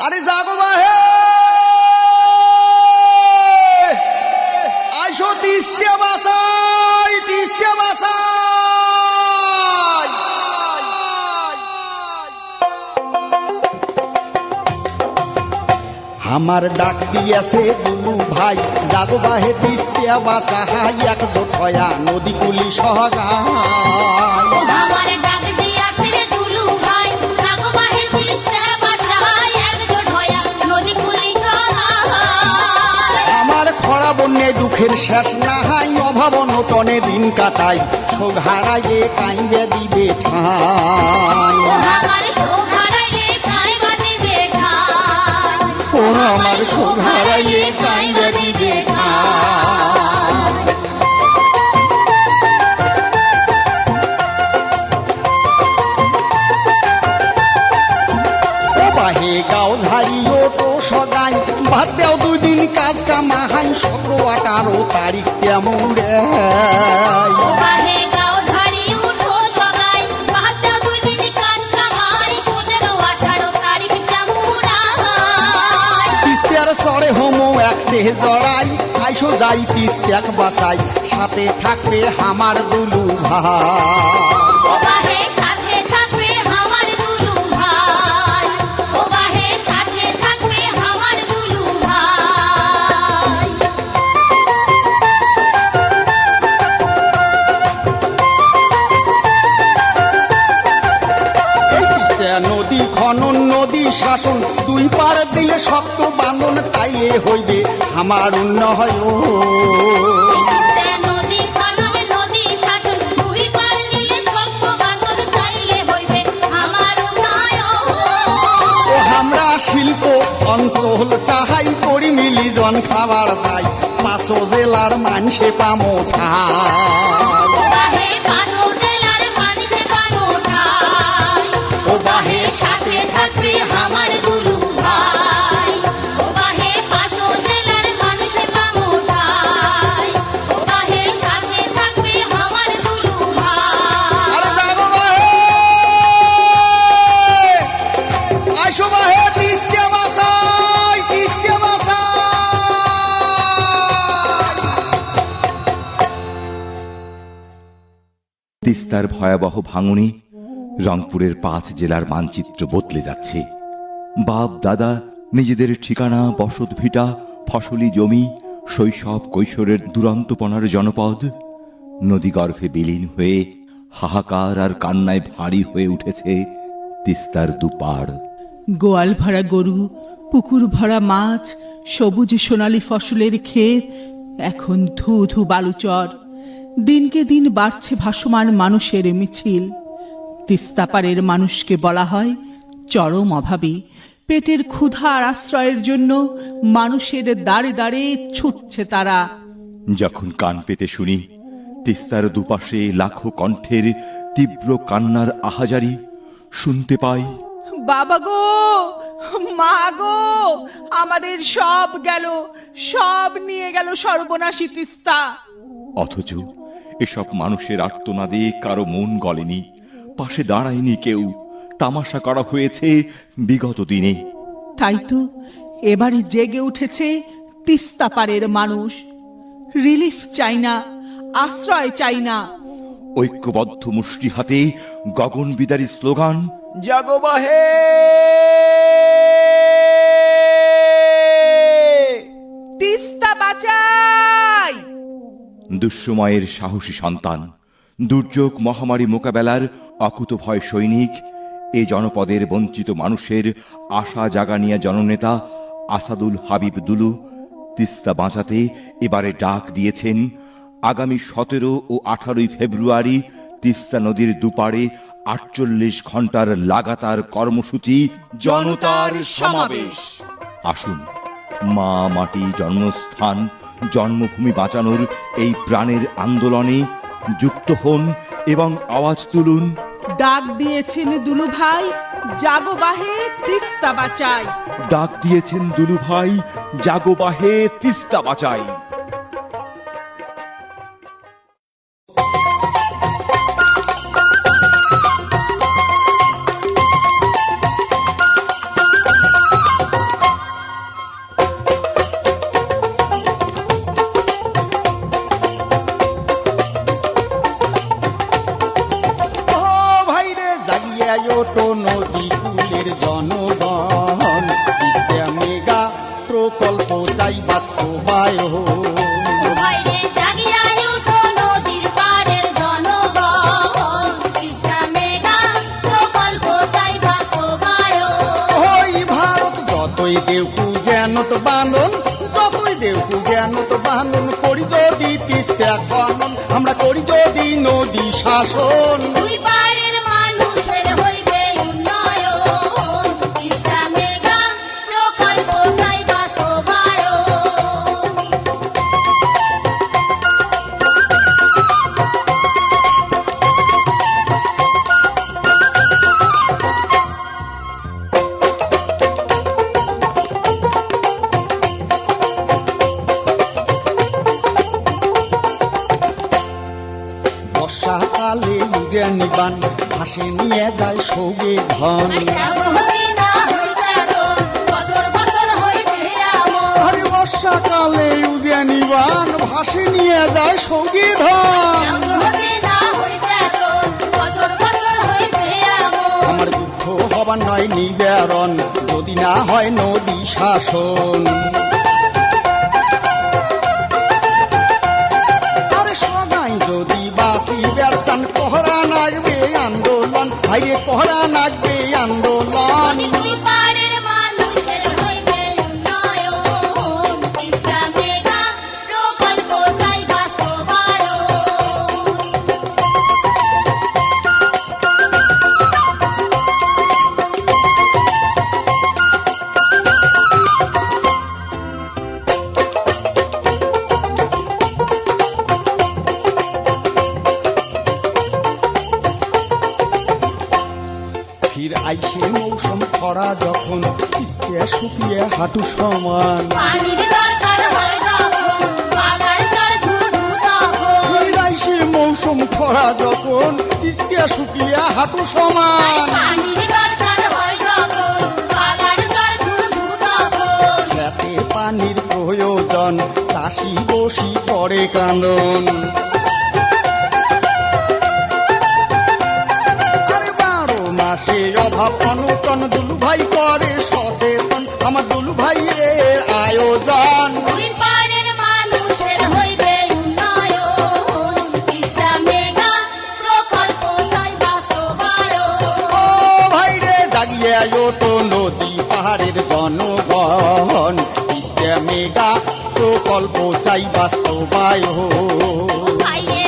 আরে জাগো বাহে, আইসো তিস্তা বাসাই, তিস্তা বাসাই। আমার ডাক দিয়েছে দুলু ভাই, জাগো বাহে তিস্তা বাসাই, একজোট হয়া নদী কুলি সহগায়। আমার ডাক দিয়াছে দুলু ভাই, জাগো বাহে তিস্তা বাসাই, একজোট হয়া নদী কুলি সহগায়। আমার খরা বন্যে দুঃখের শেষ নাহাই, অভাব অনটনে দিন কাটাই, শোক হারাইলে কাইবে দিবে ঠাই। আমার শোক হারাইলে কাইবা দিবে ঠাই, ও আমার শোক হারাইলে কাইবে দিবে ঠাই। ও বাহে গাও ঝাড়িও তো সদাই, ভাত দেও দুই দিন কাজ কামাহাই, 17-18 তারিখ কেমন রে। বাহে গাও ঝাড়ি উঠো সবাই, ভাত দাও দুই দিন কাজ কামাই, 17-18 তারিখ জামুরাই। তিস্তার চড়ে হোমো একটে জড়াই, আইসো যাই তিস্তাক বাসাই, সাথে থাকবে আমার দুলু ভাই। ও বাহে সাথে থাকবে আমার দুলু ভাই, ও বাহে সাথে থাকবে আমার দুলু ভাই। এই তিস্তা নদী খনন নদী শাসন, দুই পার দিলে শক্ত বাঁধন, তাই এ হইবে আমার উন্নয়। তিস্তা নদী খনন নদী শাসন, দুই পার দিলে শক্ত বাঁধন, তাইলে হইবে আমার উন্নয়ন। ও আমরা শিল্প অঞ্চল চাহাই, করি মিলি জন খাবার দাই, 5 জেলার মানসে পামো ঠাই। ও বাহে 5 জেলার মানুষে পানো ঠাই, ও বাহে সাথে থাকবে আমার দুলু ভাই। ও বাহে 5 জেলার মানুষে পানো ঠাই, ও বাহে সাথে থাকবে আমার দুলু ভাই। আরে জাগো বাহে, আইসো বাহে তিস্তা বাসাই, তিস্তা বাসাই। তিস্তার ভয়াবহ ভাঙনে রংপুরের 5 জেলার মানচিত্র বদলে যাচ্ছে। বাপ দাদা নিজেদের ঠিকানা, বসত ভিটা, ফসলি জমি, শৈশব কৈশোরের দুরন্তপনার জনপদ নদীগর্ভে বিলীন হয়ে হাহাকার আর কান্নায় ভারী হয়ে উঠেছে তিস্তার দুপাড়। গোয়াল ভরা গরু, পুকুর ভরা মাছ, সবুজ সোনালী ফসলের ক্ষেত, এখন ধু ধু বালুচর। দিনকে দিন বাড়ছে ভাসমান মানুষের মিছিল। তিস্তা পারের মানুষকে বলা হয় চরম অভাবী। পেটের ক্ষুধা আর আশ্রয়ের জন্য মানুষের দাঁড়ে দাঁড়ে ছুটছে তারা। যখন কান পেতে শুনি তিস্তার দুপাশে লাখো কণ্ঠের তীব্র কান্নার আহাজারি, শুনতে পাই বাবা গো, মা গো, আমাদের সব গেল, সব নিয়ে গেল সর্বনাশী তিস্তা। অথচ এসব মানুষের আর্তনাদে কারো মন গলেনি, পাশে দাঁড়ায়নি কেউ। তামাশা করা হয়েছে বিগত দিনে। তাই তো এবারে জেগে উঠেছে তিস্তা পারের মানুষ। রিলিফ চাই না, আশ্রয় চাই না। ঐক্যবদ্ধ মুষ্টি হাতে গগন বিদারী স্লোগান, জাগো বাহে, তিস্তা বাঁচাই। দুঃসময়ের সাহসী সন্তান, দুর্যোগ মহামারী মোকাবেলার অকুতভয় সৈনিক, এ জনপদের বঞ্চিত মানুষের আশা জাগানিয়া জননেতা আসাদুল হাবিব দুলু তিস্তা বাঁচাতে এবারে ডাক দিয়েছেন আগামী 17 ও 18 ফেব্রুয়ারি তিস্তা নদীর দুপাড়ে 48 ঘন্টার লাগাতার কর্মসূচি জনতার সমাবেশ। আসুন, মা মাটি জন্মস্থান জন্মভূমি বাঁচানোর এই প্রাণের আন্দোলনে যুক্ত হন এবং আওয়াজ তুলুন। ডাক দিয়েছেন দুলু ভাই, জাগো বাহে তিস্তা বাঁচাই। ডাক দিয়েছেন দুলু ভাই, জাগো বাহে তিস্তা বাঁচাই। প্রকল্প চাই বাস্তবায়ন। ভাইরে জাগিয়া উঠো নদীর পাড়ের জনগণ, তিস্তা মেগা প্রকল্প চাই বাস্তবায়ন। ওই ভারত যতই দেউকু জ্ঞানত বাঁধন, যতই দেউকু জ্ঞানত বাঁধন, করি যদি তিস্তা খনন, আমরা করি যদি নদী শাসন। দুই পাড়ের মানুষের হইবে উন্নয়ন, তিস্তা মেগা প্রকল্প চাই বাস্তবায়ন। বর্ষাকালে উজে নিবান ভাসে নিয়ে যায় সৌগে ধন। আরে বর্ষাকালে উজে নিবান ভাসে নিয়ে যায় সৌগে ধন। আমার দুঃখ হবার নয় নিবারণ, যদি না হয় নদী শাসন। আরে সবাই যদি বাঁচিবার চান, পহরা নাগবে আন্দোলন, ভাইরে পহরা নাগবে আন্দোলন। ফির আইসে মৌসুম খরা যখন, তিস্তা শুকিয়ে হাঁটু সমান। ফির আইসে মৌসুম খরা যখন, তিস্তা শুকিয়ে হাঁটু সমান। খেতে পানির প্রয়োজন, চাষি বসি পরে কান্দন। আরে 12 মাসে অভাব অনটন, দুলু ভাই করে সচেতন, আমার দুলু ভাইয়ের আয়োজন। ও ভাইরে জাগিয়ে ওঠো নদী পাহাড়ের জনগণ, তিস্তা মেগা প্রকল্প চাই বাস্তবায়ন। ভাইরে